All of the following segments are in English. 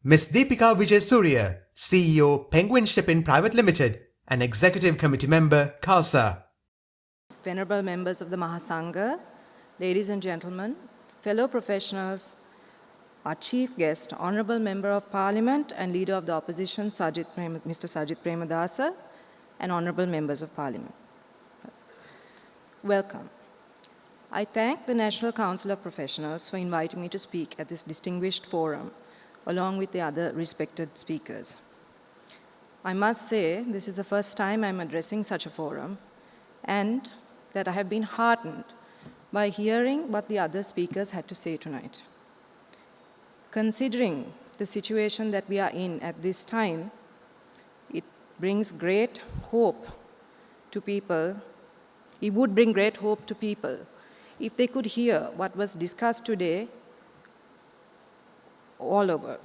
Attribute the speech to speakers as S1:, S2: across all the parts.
S1: Ms. Deepika Wijesuriya, CEO, Penguin Shipping Pvt Ltd, and Executive Committee Member, CASA.
S2: Venerable members of the Mahasangha, ladies and gentlemen, fellow professionals, our chief guest, Honorable Member of Parliament and Leader of the Opposition, Mr. Sajith Premadasa, and Honorable Members of Parliament. Welcome. I thank the National Council of Professionals for inviting me to speak at this distinguished forum, along with the other respected speakers. I must say, this is the first time I'm addressing such a forum, and that I have been heartened by hearing what the other speakers had to say tonight. Considering the situation that we are in at this time, it brings great hope to people. It would bring great hope to people if they could hear what was discussed today all over.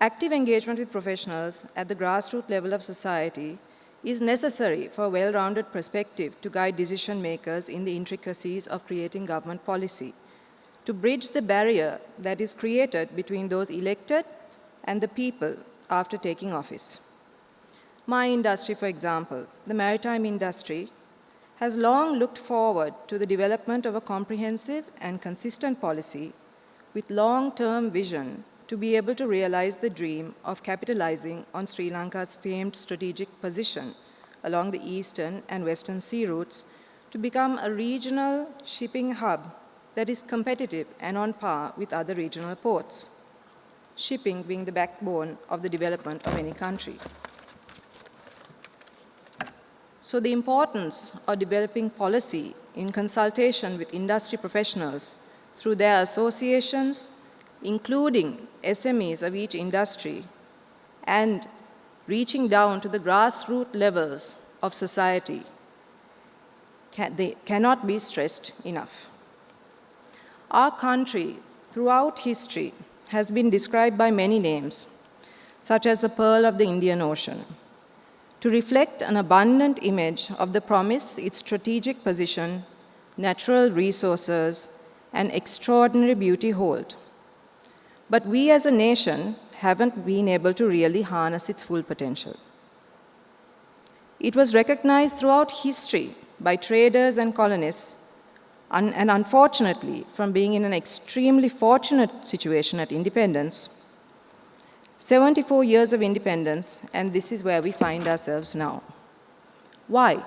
S2: Active engagement with professionals at the grassroots level of society is necessary for a well-rounded perspective to guide decision makers in the intricacies of creating government policy, to bridge the barrier that is created between those elected and the people after taking office. My industry, for example, the maritime industry, has long looked forward to the development of a comprehensive and consistent policy with long-term vision to be able to realize the dream of capitalizing on Sri Lanka's famed strategic position along the eastern and western sea routes to become a regional shipping hub that is competitive and on par with other regional ports, shipping being the backbone of the development of any country. So the importance of developing policy in consultation with industry professionals through their associations, including SMEs of each industry, and reaching down to the grassroots levels of society, they cannot be stressed enough. Our country, throughout history, has been described by many names, such as the Pearl of the Indian Ocean, to reflect an abundant image of the promise its strategic position, natural resources, and extraordinary beauty hold. But we as a nation haven't been able to really harness its full potential. It was recognized throughout history by traders and colonists, and unfortunately, from being in an extremely fortunate situation at independence, 74 years of independence, and this is where we find ourselves now. Why?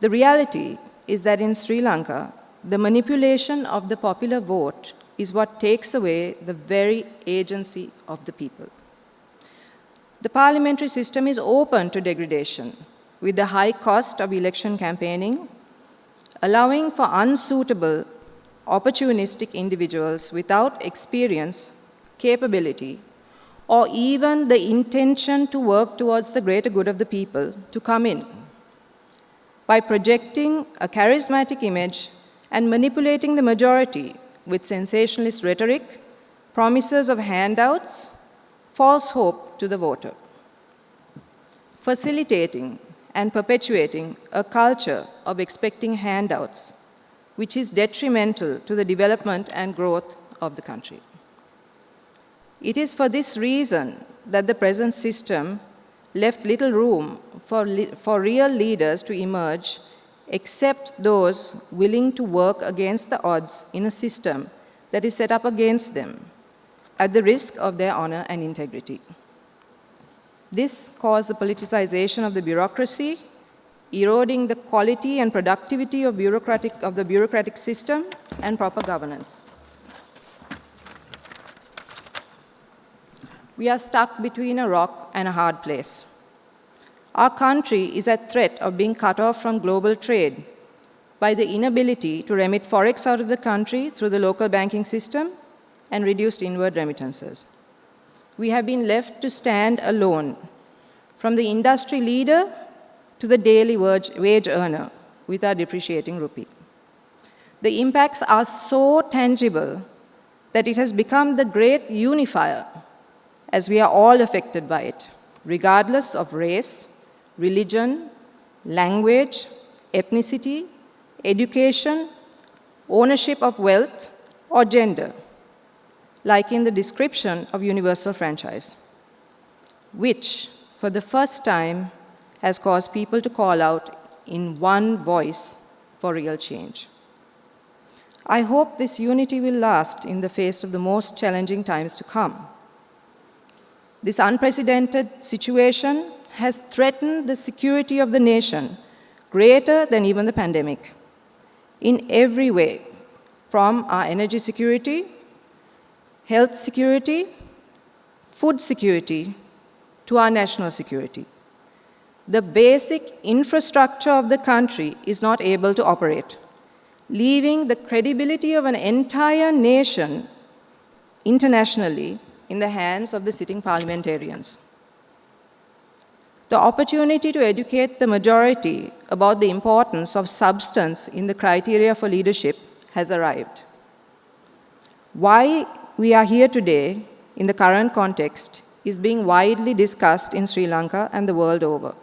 S2: The reality is that in Sri Lanka, the manipulation of the popular vote is what takes away the very agency of the people. The parliamentary system is open to degradation with the high cost of election campaigning, allowing for unsuitable, opportunistic individuals without experience, capability, or even the intention to work towards the greater good of the people to come in. By projecting a charismatic image and manipulating the majority with sensationalist rhetoric, promises of handouts, false hope to the voter. Facilitating and perpetuating a culture of expecting handouts, which is detrimental to the development and growth of the country. It is for this reason that the present system left little room for real leaders to emerge, except those willing to work against the odds in a system that is set up against them, at the risk of their honor and integrity. This caused the politicization of the bureaucracy, eroding the quality and productivity of the bureaucratic system and proper governance. We are stuck between a rock and a hard place. Our country is at threat of being cut off from global trade by the inability to remit forex out of the country through the local banking system and reduced inward remittances. We have been left to stand alone, from the industry leader to the daily wage earner with our depreciating rupee. The impacts are so tangible that it has become the great unifier, as we are all affected by it, regardless of race, religion, language, ethnicity, education, ownership of wealth, or gender. like in the description of universal franchise, which, for the first time, has caused people to call out in one voice for real change. I hope this unity will last in the face of the most challenging times to come. This unprecedented situation has threatened the security of the nation greater than even the pandemic, in every way, from our energy security, health security, food security, to our national security. The basic infrastructure of the country is not able to operate, leaving the credibility of an entire nation internationally in the hands of the sitting parliamentarians. The opportunity to educate the majority about the importance of substance in the criteria for leadership has arrived. Why we are here today in the current context is being widely discussed in Sri Lanka and the world over.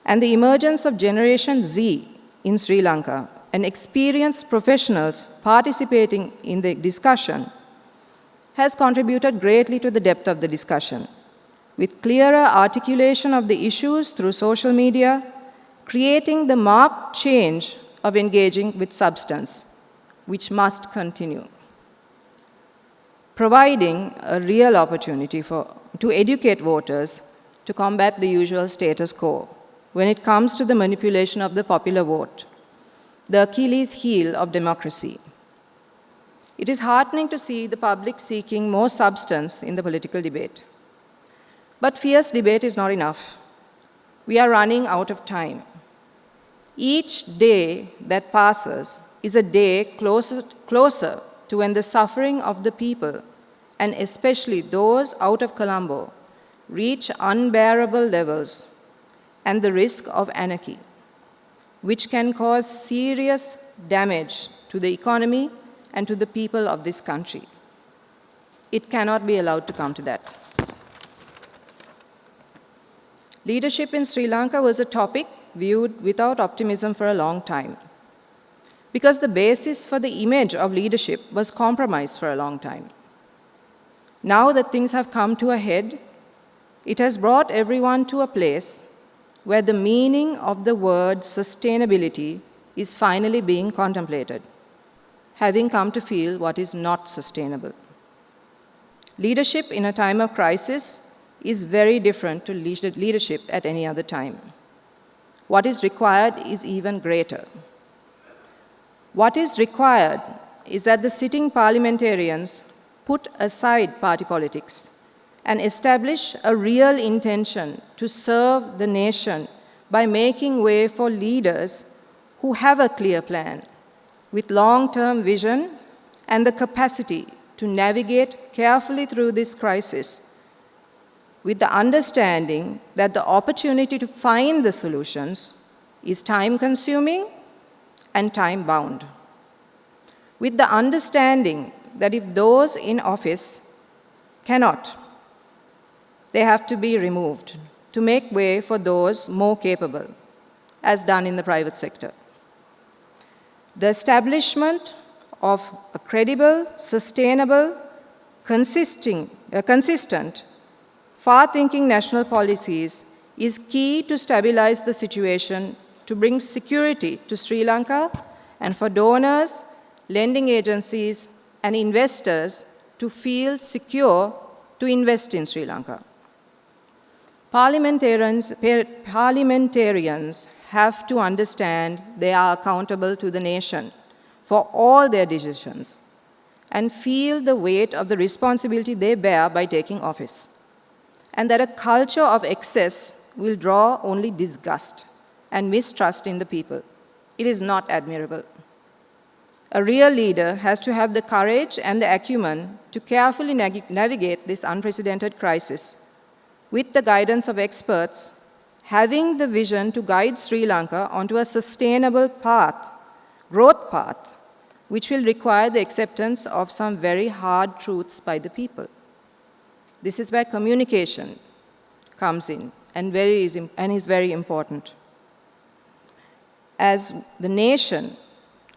S2: And the emergence of Generation Z in Sri Lanka and experienced professionals participating in the discussion has contributed greatly to the depth of the discussion, with clearer articulation of the issues through social media, creating the marked change of engaging with substance, which must continue. Providing a real opportunity to educate voters to combat the usual status quo when it comes to the manipulation of the popular vote, the Achilles heel of democracy. It is heartening to see the public seeking more substance in the political debate. But fierce debate is not enough. We are running out of time. Each day that passes is a day closer to when the suffering of the people, and especially those out of Colombo, reach unbearable levels and the risk of anarchy, which can cause serious damage to the economy and to the people of this country. It cannot be allowed to come to that. Leadership in Sri Lanka was a topic viewed without optimism for a long time, because the basis for the image of leadership was compromised for a long time. Now that things have come to a head, it has brought everyone to a place where the meaning of the word sustainability is finally being contemplated, having come to feel what is not sustainable. Leadership in a time of crisis is very different to leadership at any other time. What is required is even greater. What is required is that the sitting parliamentarians put aside party politics and establish a real intention to serve the nation by making way for leaders who have a clear plan, with long-term vision and the capacity to navigate carefully through this crisis, with the understanding that the opportunity to find the solutions is time-consuming and time-bound. With the understanding that if those in office cannot, they have to be removed to make way for those more capable, as done in the private sector. The establishment of a credible, sustainable, consistent, far-thinking national policies is key to stabilize the situation, to bring security to Sri Lanka, and for donors, lending agencies, and investors to feel secure to invest in Sri Lanka. Parliamentarians have to understand they are accountable to the nation for all their decisions and feel the weight of the responsibility they bear by taking office, and that a culture of excess will draw only disgust and mistrust in the people. It is not admirable. A real leader has to have the courage and the acumen to carefully navigate this unprecedented crisis with the guidance of experts, having the vision to guide Sri Lanka onto a sustainable path, growth path, which will require the acceptance of some very hard truths by the people. This is where communication comes in and is very important. As the nation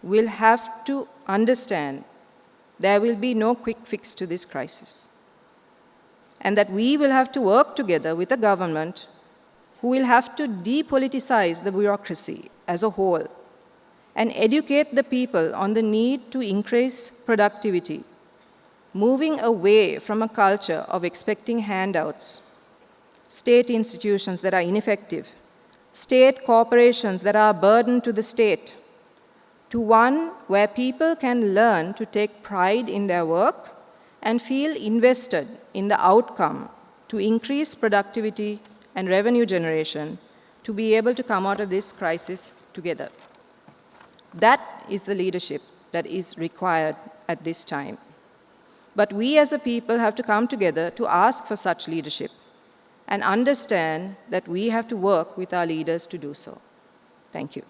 S2: will have to understand there will be no quick fix to this crisis. And that we will have to work together with a government who will have to depoliticize the bureaucracy as a whole and educate the people on the need to increase productivity, moving away from a culture of expecting handouts, state institutions that are ineffective, state corporations that are a burden to the state, to one where people can learn to take pride in their work and feel invested in the outcome to increase productivity and revenue generation to be able to come out of this crisis together. That is the leadership that is required at this time. But we as a people have to come together to ask for such leadership and understand that we have to work with our leaders to do so. Thank you.